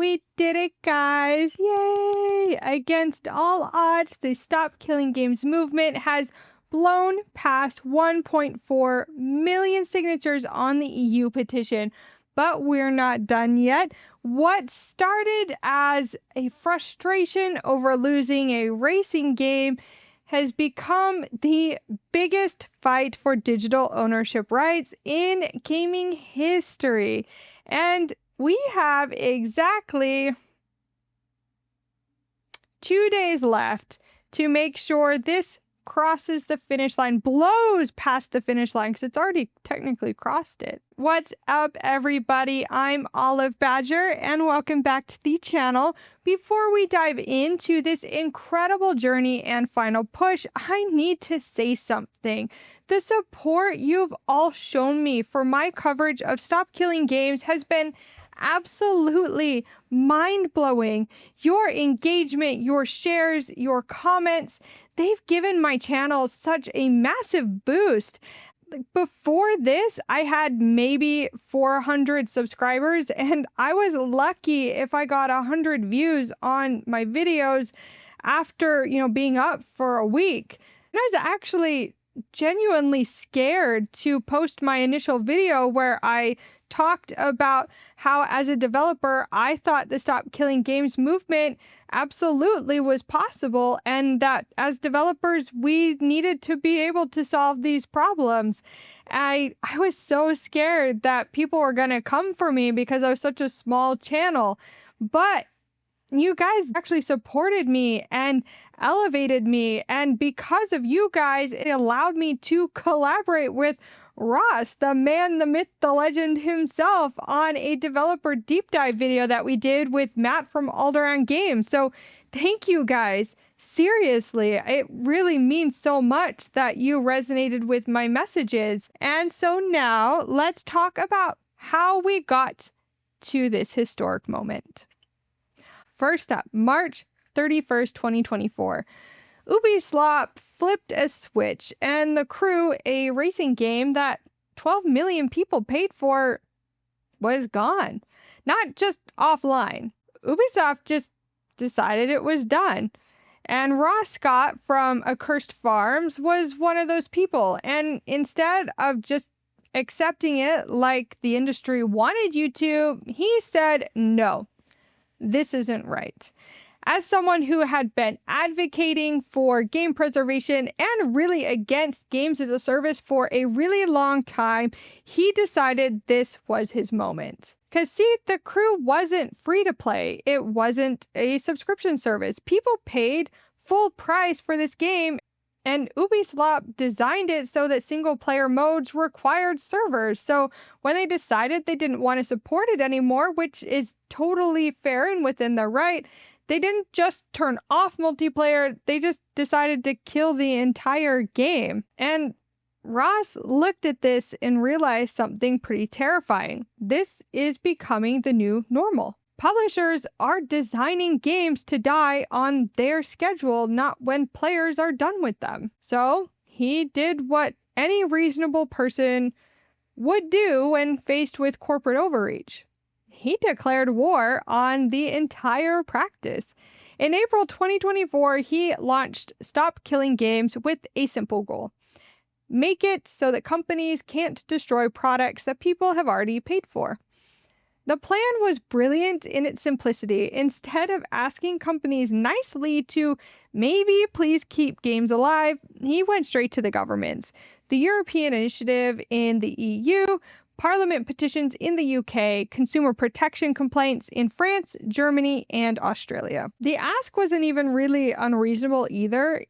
We did it, guys. Yay! Against all odds, the Stop Killing Games movement has blown past 1.4 million signatures on the EU petition. But we're not done yet. What started as a frustration over losing a racing game has become the biggest fight for digital ownership rights in gaming history. And we have exactly 2 days left to make sure this crosses the finish line, blows past the finish line, because it's already technically crossed it. What's up, everybody? I'm Olive Badger, and welcome back to the channel. Before we dive into this incredible journey and final push, I need to say something. The support you've all shown me for my coverage of Stop Killing Games has been absolutely mind-blowing. Your engagement, your shares, your comments, they've given my channel such a massive boost. Before this, I had maybe 400 subscribers, and I was lucky if I got 100 views on my videos after, being up for a week. And I was actually genuinely scared to post my initial video where I talked about how, as a developer, I thought the Stop Killing Games movement absolutely was possible, and that as developers, we needed to be able to solve these problems. I was so scared that people were going to come for me because I was such a small channel. But you guys actually supported me and elevated me, and because of you guys, it allowed me to collaborate with Ross, the man, the myth, the legend himself, on a developer deep dive video that we did with Matt from Alderaan Games. So thank you guys. Seriously, it really means so much that you resonated with my messages. And so now let's talk about how we got to this historic moment. First up, March 31st, 2024. Ubisoft flipped a switch, and The Crew, a racing game that 12 million people paid for, was gone. Not just offline. Ubisoft just decided it was done. And Ross Scott from Accursed Farms was one of those people. And instead of just accepting it like the industry wanted you to, he said, no, this isn't right. As someone who had been advocating for game preservation and really against games as a service for a really long time, he decided this was his moment. Because see, The Crew wasn't free to play. It wasn't a subscription service. People paid full price for this game, and Ubisoft designed it so that single player modes required servers. So when they decided they didn't want to support it anymore, which is totally fair and within their right, they didn't just turn off multiplayer, they just decided to kill the entire game. And Ross looked at this and realized something pretty terrifying. This is becoming the new normal. Publishers are designing games to die on their schedule, not when players are done with them. So he did what any reasonable person would do when faced with corporate overreach. He declared war on the entire practice. In April 2024, he launched Stop Killing Games with a simple goal: make it so that companies can't destroy products that people have already paid for. The plan was brilliant in its simplicity. Instead of asking companies nicely to maybe please keep games alive, he went straight to the governments. The European Initiative in the EU, Parliament petitions in the UK, consumer protection complaints in France, Germany, and Australia. The ask wasn't even really unreasonable either.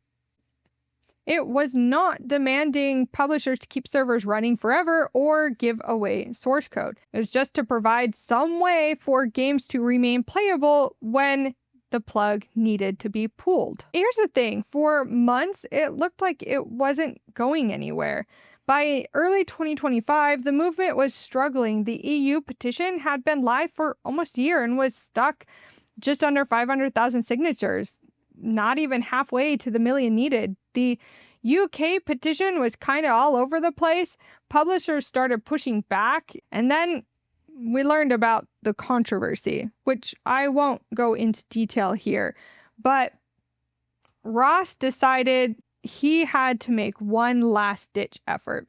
It was not demanding publishers to keep servers running forever or give away source code. It was just to provide some way for games to remain playable when the plug needed to be pulled. Here's the thing, for months, it looked like it wasn't going anywhere. By early 2025, the movement was struggling. The EU petition had been live for almost a year and was stuck just under 500,000 signatures, not even halfway to the million needed. The UK petition was kind of all over the place. Publishers started pushing back, and then we learned about the controversy, which I won't go into detail here, but Ross decided he had to make one last-ditch effort.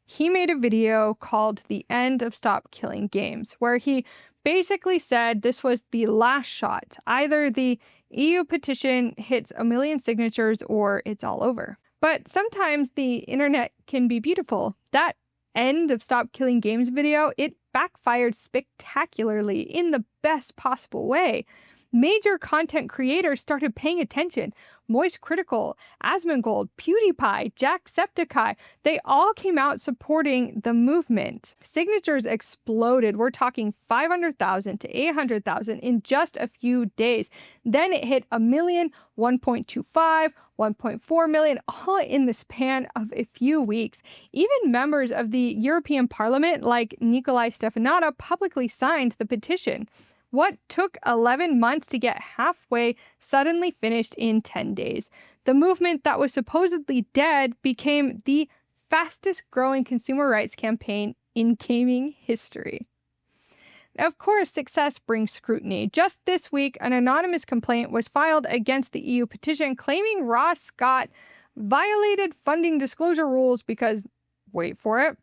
He made a video called The End of Stop Killing Games, where he basically said this was the last shot. Either the EU petition hits 1 million signatures or it's all over. But sometimes the internet can be beautiful. That End of Stop Killing Games video, it backfired spectacularly in the best possible way. Major content creators started paying attention. Moist Critical, Asmongold, PewDiePie, Jacksepticeye, they all came out supporting the movement. Signatures exploded. We're talking 500,000 to 800,000 in just a few days. Then it hit 1 million, 1.25, 1.4 million, all in the span of a few weeks. Even members of the European Parliament, like Nikolai Stefanata, publicly signed the petition. What took 11 months to get halfway suddenly finished in 10 days. The movement that was supposedly dead became the fastest growing consumer rights campaign in gaming history. Now, of course, success brings scrutiny. Just this week, an anonymous complaint was filed against the EU petition claiming Ross Scott violated funding disclosure rules because, wait for it,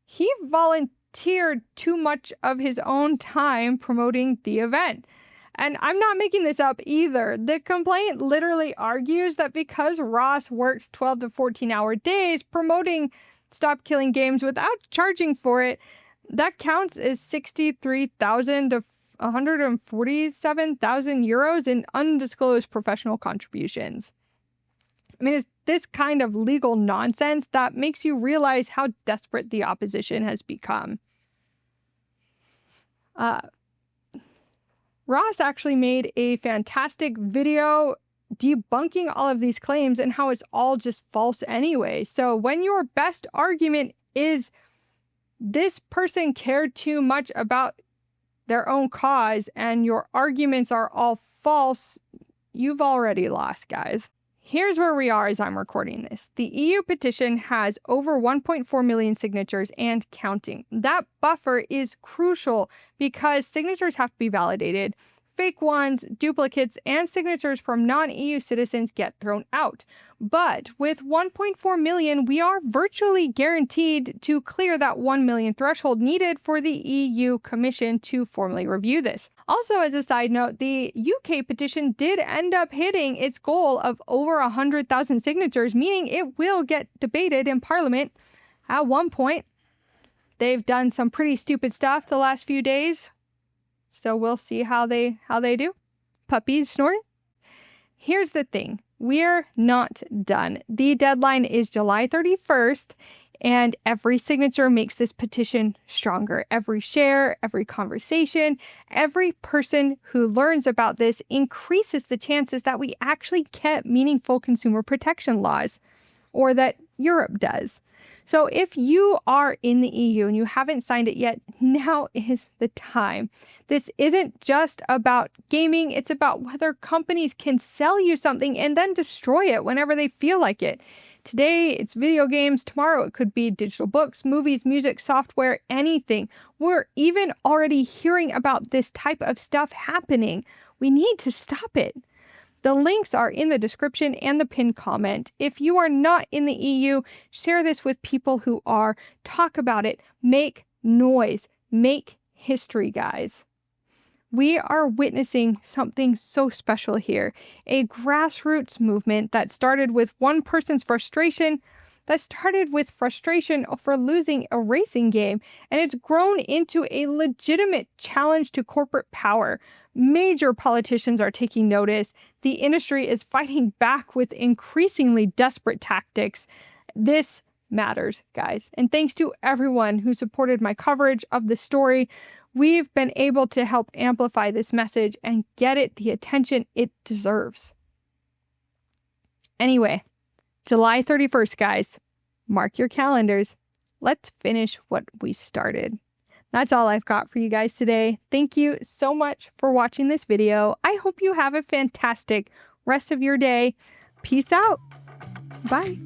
he volunteered too much of his own time promoting the event. And I'm not making this up either. The complaint literally argues that because Ross works 12 to 14-hour days promoting Stop Killing Games without charging for it, that counts as 63,000 to 147,000 euros in undisclosed professional contributions. I mean, it's this kind of legal nonsense that makes you realize how desperate the opposition has become. Ross actually made a fantastic video debunking all of these claims and how it's all just false anyway. So when your best argument is this person cared too much about their own cause and your arguments are all false, you've already lost, guys. Here's where we are as I'm recording this. The EU petition has over 1.4 million signatures and counting. That buffer is crucial because signatures have to be validated. Fake ones, duplicates, and signatures from non-EU citizens get thrown out. But with 1.4 million, we are virtually guaranteed to clear that 1 million threshold needed for the EU Commission to formally review this. Also, as a side note, the UK petition did end up hitting its goal of over 100,000 signatures, meaning it will get debated in Parliament at one point. They've done some pretty stupid stuff the last few days, so we'll see how they do. Puppies snoring? Here's the thing. We're not done. The deadline is July 31st, and every signature makes this petition stronger. Every share, every conversation, every person who learns about this increases the chances that we actually get meaningful consumer protection laws, or that Europe does. So if you are in the EU and you haven't signed it yet, now is the time. This isn't just about gaming. It's about whether companies can sell you something and then destroy it whenever they feel like it. Today, it's video games. Tomorrow, it could be digital books, movies, music, software, anything. We're even already hearing about this type of stuff happening. We need to stop it. The links are in the description and the pinned comment. If you are not in the EU, share this with people who are. Talk about it. Make noise. Make history, guys. We are witnessing something so special here. A grassroots movement that started with one person's frustration, for losing a racing game, and it's grown into a legitimate challenge to corporate power. Major politicians are taking notice. The industry is fighting back with increasingly desperate tactics. This matters, guys. And thanks to everyone who supported my coverage of the story, we've been able to help amplify this message and get it the attention it deserves. Anyway, July 31st, guys. Mark your calendars. Let's finish what we started. That's all I've got for you guys today. Thank you so much for watching this video. I hope you have a fantastic rest of your day. Peace out. Bye.